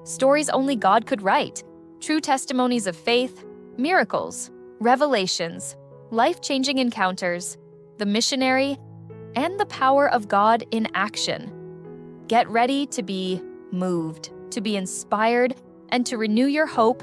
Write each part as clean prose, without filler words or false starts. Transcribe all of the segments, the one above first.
stories only God could write, true testimonies of faith, miracles, revelations, life-changing encounters, the missionary, and the power of God in action. Get ready to be moved, to be inspired, and to renew your hope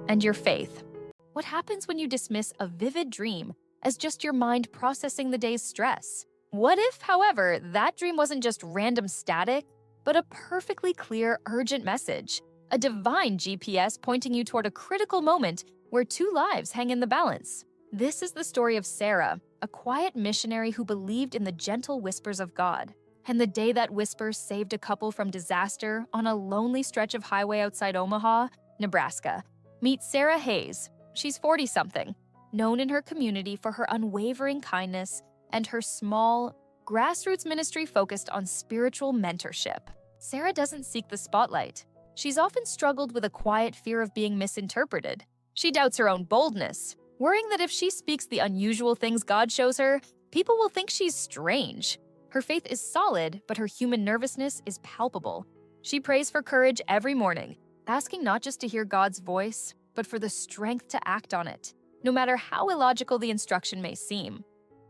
and your faith. What happens when you dismiss a vivid dream as just your mind processing the day's stress? What if, however, that dream wasn't just random static, but a perfectly clear, urgent message, a divine GPS pointing you toward a critical moment where two lives hang in the balance? This is the story of Sarah, a quiet missionary who believed in the gentle whispers of God. And the day that whisper saved a couple from disaster on a lonely stretch of highway outside Omaha, Nebraska. Meet Sarah Hayes. She's 40-something, known in her community for her unwavering kindness and her small, grassroots ministry focused on spiritual mentorship. Sarah doesn't seek the spotlight. She's often struggled with a quiet fear of being misinterpreted. She doubts her own boldness, worrying that if she speaks the unusual things God shows her, people will think she's strange. Her faith is solid, but her human nervousness is palpable. She prays for courage every morning, asking not just to hear God's voice, but for the strength to act on it, no matter how illogical the instruction may seem.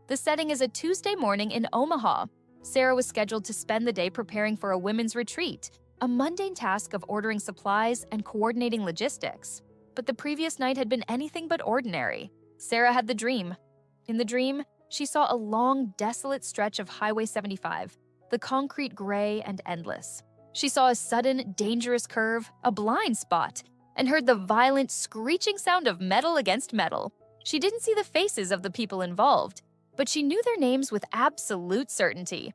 The setting is a Tuesday morning in Omaha. Sarah was scheduled to spend the day preparing for a women's retreat, a mundane task of ordering supplies and coordinating logistics. But the previous night had been anything but ordinary. Sarah had the dream. In the dream, she saw a long, desolate stretch of Highway 75, the concrete gray and endless. She saw a sudden, dangerous curve, a blind spot, and heard the violent, screeching sound of metal against metal. She didn't see the faces of the people involved, but she knew their names with absolute certainty: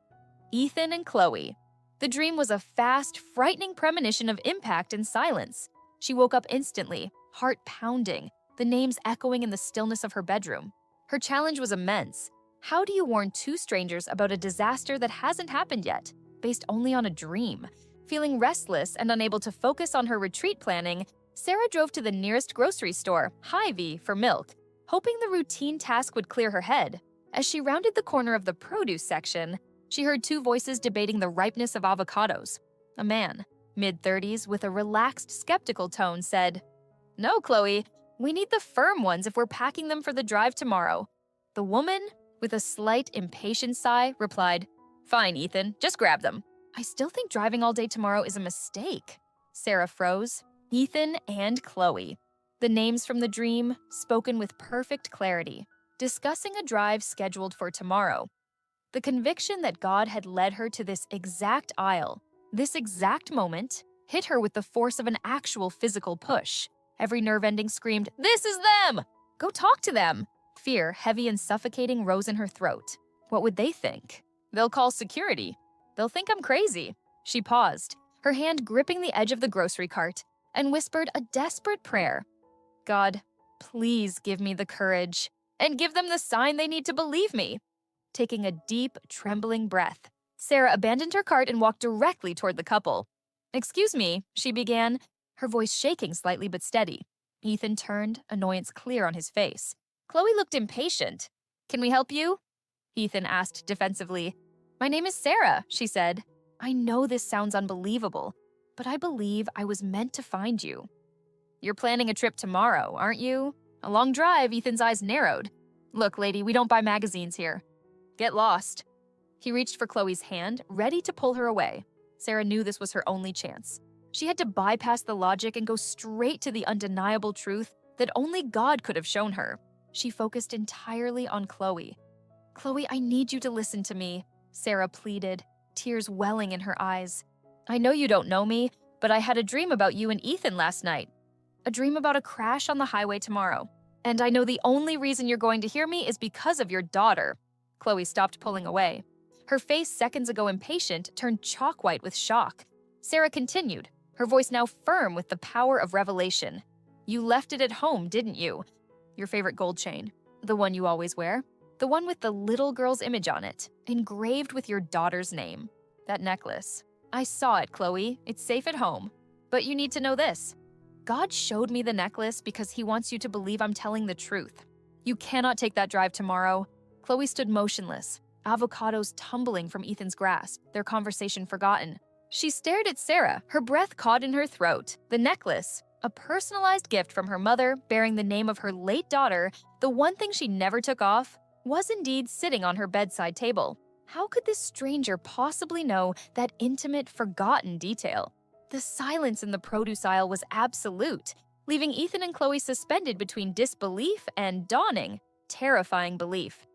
Ethan and Chloe. The dream was a fast, frightening premonition of impact and silence. She woke up instantly, heart pounding, the names echoing in the stillness of her bedroom. Her challenge was immense. How do you warn two strangers about a disaster that hasn't happened yet, based only on a dream? Feeling restless and unable to focus on her retreat planning, Sarah drove to the nearest grocery store, Hy-Vee, for milk, hoping the routine task would clear her head. As she rounded the corner of the produce section, she heard two voices debating the ripeness of avocados. A man, mid-30s, with a relaxed, skeptical tone, said, "No, Chloe, we need the firm ones if we're packing them for the drive tomorrow." The woman, with a slight, impatient sigh, replied, "Fine, Ethan, just grab them." "I still think driving all day tomorrow is a mistake." Sarah froze. Ethan and Chloe. The names from the dream, spoken with perfect clarity, discussing a drive scheduled for tomorrow. The conviction that God had led her to this exact aisle, this exact moment, hit her with the force of an actual physical push. Every nerve ending screamed, "This is them! Go talk to them!" Fear, heavy and suffocating, rose in her throat. What would they think? They'll call security. They'll think I'm crazy. She paused, her hand gripping the edge of the grocery cart, and whispered a desperate prayer. "God, please give me the courage, and give them the sign they need to believe me." Taking a deep, trembling breath, Sarah abandoned her cart and walked directly toward the couple. "Excuse me," she began, her voice shaking slightly but steady. Ethan turned, annoyance clear on his face. Chloe looked impatient. "Can we help you?" Ethan asked defensively. "My name is Sarah," she said. "I know this sounds unbelievable, but I believe I was meant to find you." "You're planning a trip tomorrow, aren't you?" A long drive, Ethan's eyes narrowed. "Look, lady, we don't buy magazines here. Get lost." He reached for Chloe's hand, ready to pull her away. Sarah knew this was her only chance. She had to bypass the logic and go straight to the undeniable truth that only God could have shown her. She focused entirely on Chloe. "Chloe, I need you to listen to me," Sarah pleaded, tears welling in her eyes. "I know you don't know me, but I had a dream about you and Ethan last night. A dream about a crash on the highway tomorrow. And I know the only reason you're going to hear me is because of your daughter." Chloe stopped pulling away. Her face, seconds ago impatient, turned chalk white with shock. Sarah continued, her voice now firm with the power of revelation. "You left it at home, didn't you? Your favorite gold chain. The one you always wear. The one with the little girl's image on it, engraved with your daughter's name. That necklace. I saw it, Chloe. It's safe at home. But you need to know this. God showed me the necklace because he wants you to believe I'm telling the truth. You cannot take that drive tomorrow." Chloe stood motionless, avocados tumbling from Ethan's grasp, their conversation forgotten. She stared at Sarah, her breath caught in her throat. The necklace, a personalized gift from her mother bearing the name of her late daughter, the one thing she never took off, was indeed sitting on her bedside table. How could this stranger possibly know that intimate, forgotten detail? The silence in the produce aisle was absolute, leaving Ethan and Chloe suspended between disbelief and dawning, terrifying belief.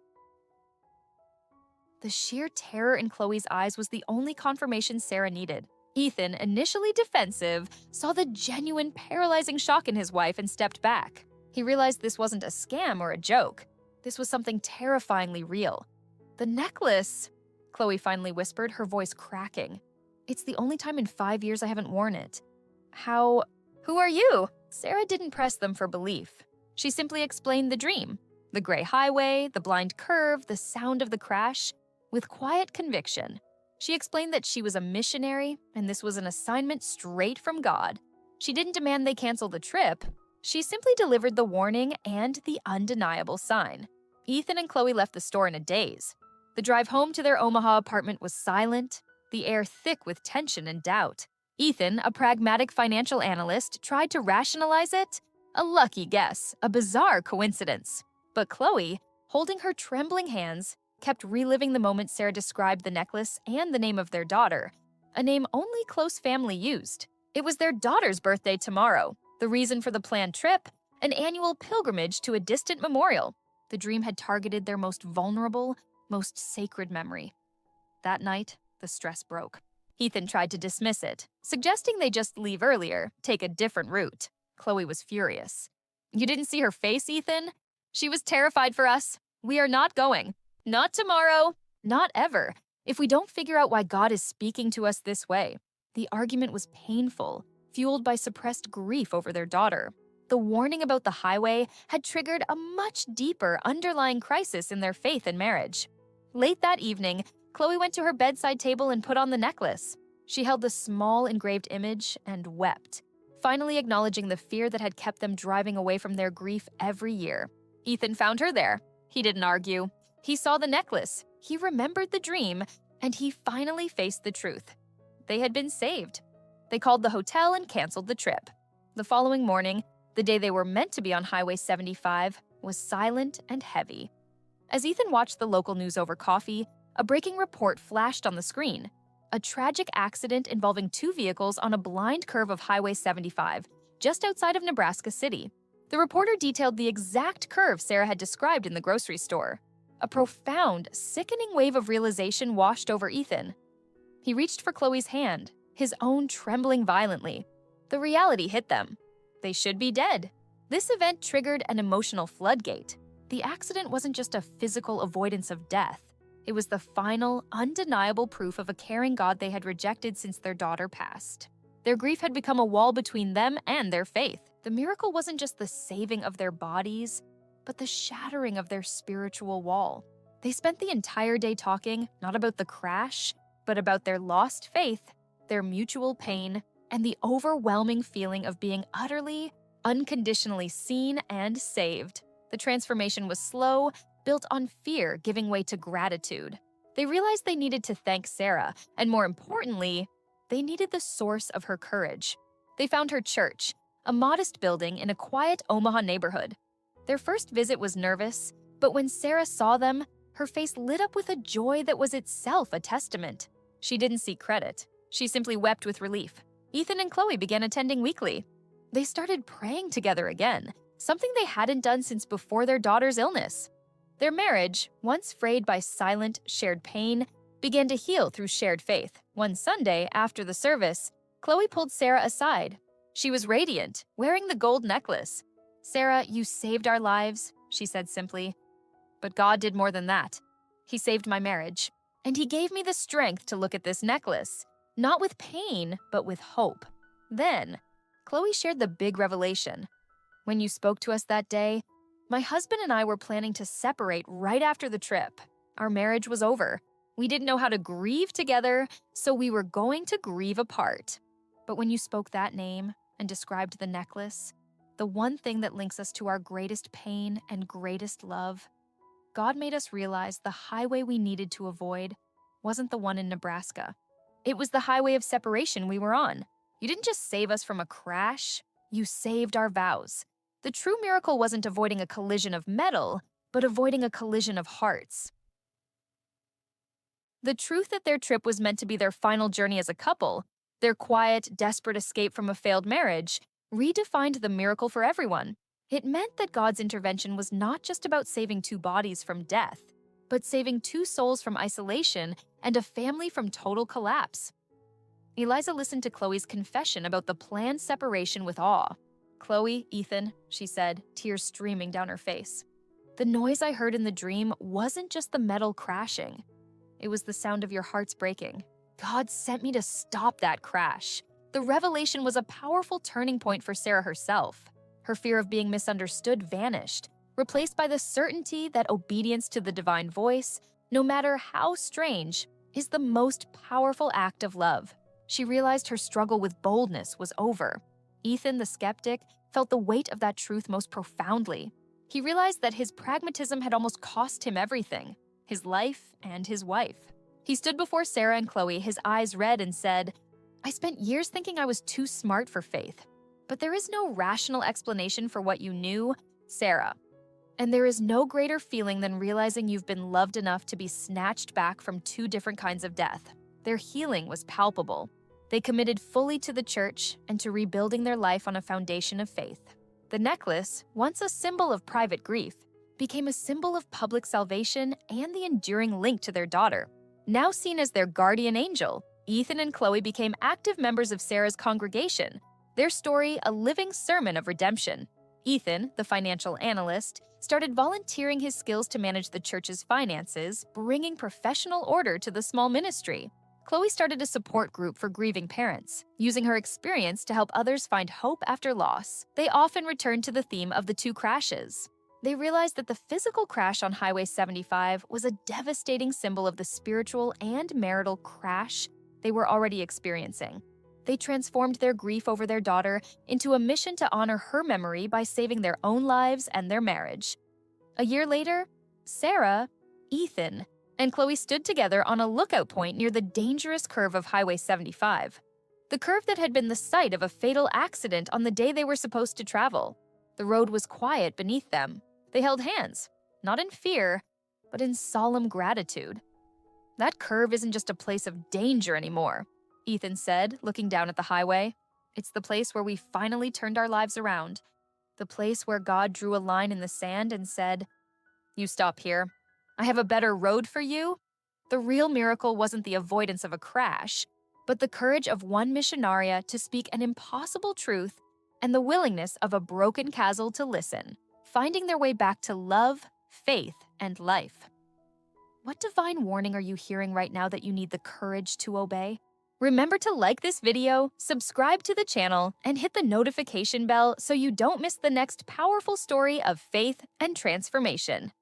The sheer terror in Chloe's eyes was the only confirmation Sarah needed. Ethan, initially defensive, saw the genuine, paralyzing shock in his wife and stepped back. He realized this wasn't a scam or a joke. This was something terrifyingly real. "The necklace," Chloe finally whispered, her voice cracking. "It's the only time in 5 years I haven't worn it." Who are you?" Sarah didn't press them for belief. She simply explained the dream. The gray highway, the blind curve, the sound of the crash. With quiet conviction, she explained that she was a missionary and this was an assignment straight from God. She didn't demand they cancel the trip. She simply delivered the warning and the undeniable sign. Ethan and Chloe left the store in a daze. The drive home to their Omaha apartment was silent, the air thick with tension and doubt. Ethan, a pragmatic financial analyst, tried to rationalize it. A lucky guess, a bizarre coincidence. But Chloe, holding her trembling hands, kept reliving the moment Sarah described the necklace and the name of their daughter, a name only close family used. It was their daughter's birthday tomorrow, the reason for the planned trip, an annual pilgrimage to a distant memorial. The dream had targeted their most vulnerable, most sacred memory. That night, the stress broke. Ethan tried to dismiss it, suggesting they just leave earlier, take a different route. Chloe was furious. "You didn't see her face, Ethan? She was terrified for us. We are not going. Not tomorrow. Not ever. If we don't figure out why God is speaking to us this way." The argument was painful, fueled by suppressed grief over their daughter. The warning about the highway had triggered a much deeper underlying crisis in their faith and marriage. Late that evening, Chloe went to her bedside table and put on the necklace. She held the small engraved image and wept, finally acknowledging the fear that had kept them driving away from their grief every year. Ethan found her there. He didn't argue. He saw the necklace, he remembered the dream, and he finally faced the truth. They had been saved. They called the hotel and canceled the trip. The following morning, the day they were meant to be on Highway 75, was silent and heavy. As Ethan watched the local news over coffee, a breaking report flashed on the screen. A tragic accident involving 2 vehicles on a blind curve of Highway 75, just outside of Nebraska City. The reporter detailed the exact curve Sarah had described in the grocery store. A profound, sickening wave of realization washed over Ethan. He reached for Chloe's hand, his own trembling violently. The reality hit them. They should be dead. This event triggered an emotional floodgate. The accident wasn't just a physical avoidance of death. It was the final, undeniable proof of a caring God they had rejected since their daughter passed. Their grief had become a wall between them and their faith. The miracle wasn't just the saving of their bodies, but the shattering of their spiritual wall. They spent the entire day talking, not about the crash, but about their lost faith, their mutual pain, and the overwhelming feeling of being utterly, unconditionally seen and saved. The transformation was slow, built on fear giving way to gratitude. They realized they needed to thank Sarah, and more importantly, they needed the source of her courage. They found her church, a modest building in a quiet Omaha neighborhood. Their first visit was nervous, but when Sarah saw them, her face lit up with a joy that was itself a testament. She didn't seek credit. She simply wept with relief. Ethan and Chloe began attending weekly. They started praying together again, something they hadn't done since before their daughter's illness. Their marriage, once frayed by silent, shared pain, began to heal through shared faith. One Sunday, after the service, Chloe pulled Sarah aside. She was radiant, wearing the gold necklace. "Sarah, you saved our lives," she said simply. "But God did more than that. He saved my marriage. And He gave me the strength to look at this necklace, not with pain, but with hope." Then, Chloe shared the big revelation. "When you spoke to us that day, my husband and I were planning to separate right after the trip. Our marriage was over. We didn't know how to grieve together, so we were going to grieve apart. But when you spoke that name and described the necklace, the one thing that links us to our greatest pain and greatest love, God made us realize the highway we needed to avoid wasn't the one in Nebraska. It was the highway of separation we were on. You didn't just save us from a crash, you saved our vows. The true miracle wasn't avoiding a collision of metal, but avoiding a collision of hearts. The truth that their trip was meant to be their final journey as a couple, their quiet, desperate escape from a failed marriage, redefined the miracle for everyone. It meant that God's intervention was not just about saving two bodies from death, but saving two souls from isolation and a family from total collapse. Eliza listened to Chloe's confession about the planned separation with awe. "Chloe, Ethan," she said, tears streaming down her face. "The noise I heard in the dream wasn't just the metal crashing. It was the sound of your hearts breaking. God sent me to stop that crash." The revelation was a powerful turning point for Sarah herself. Her fear of being misunderstood vanished, replaced by the certainty that obedience to the divine voice, no matter how strange, is the most powerful act of love. She realized her struggle with boldness was over. Ethan, the skeptic, felt the weight of that truth most profoundly. He realized that his pragmatism had almost cost him everything, his life and his wife. He stood before Sarah and Chloe, his eyes red, and said, "I spent years thinking I was too smart for faith, but there is no rational explanation for what you knew, Sarah. And there is no greater feeling than realizing you've been loved enough to be snatched back from two different kinds of death." Their healing was palpable. They committed fully to the church and to rebuilding their life on a foundation of faith. The necklace, once a symbol of private grief, became a symbol of public salvation and the enduring link to their daughter. Now seen as their guardian angel, Ethan and Chloe became active members of Sarah's congregation, their story a living sermon of redemption. Ethan, the financial analyst, started volunteering his skills to manage the church's finances, bringing professional order to the small ministry. Chloe started a support group for grieving parents, using her experience to help others find hope after loss. They often returned to the theme of the two crashes. They realized that the physical crash on Highway 75 was a devastating symbol of the spiritual and marital crash they were already experiencing. They transformed their grief over their daughter into a mission to honor her memory by saving their own lives and their marriage. A year later, Sarah, Ethan, and Chloe stood together on a lookout point near the dangerous curve of Highway 75. The curve that had been the site of a fatal accident on the day they were supposed to travel. The road was quiet beneath them. They held hands, not in fear, but in solemn gratitude. "That curve isn't just a place of danger anymore," Ethan said, looking down at the highway. "It's the place where we finally turned our lives around. The place where God drew a line in the sand and said, 'You stop here. I have a better road for you.'" The real miracle wasn't the avoidance of a crash, but the courage of one missionaria to speak an impossible truth and the willingness of a broken castle to listen, finding their way back to love, faith, and life. What divine warning are you hearing right now that you need the courage to obey? Remember to like this video, subscribe to the channel, and hit the notification bell so you don't miss the next powerful story of faith and transformation.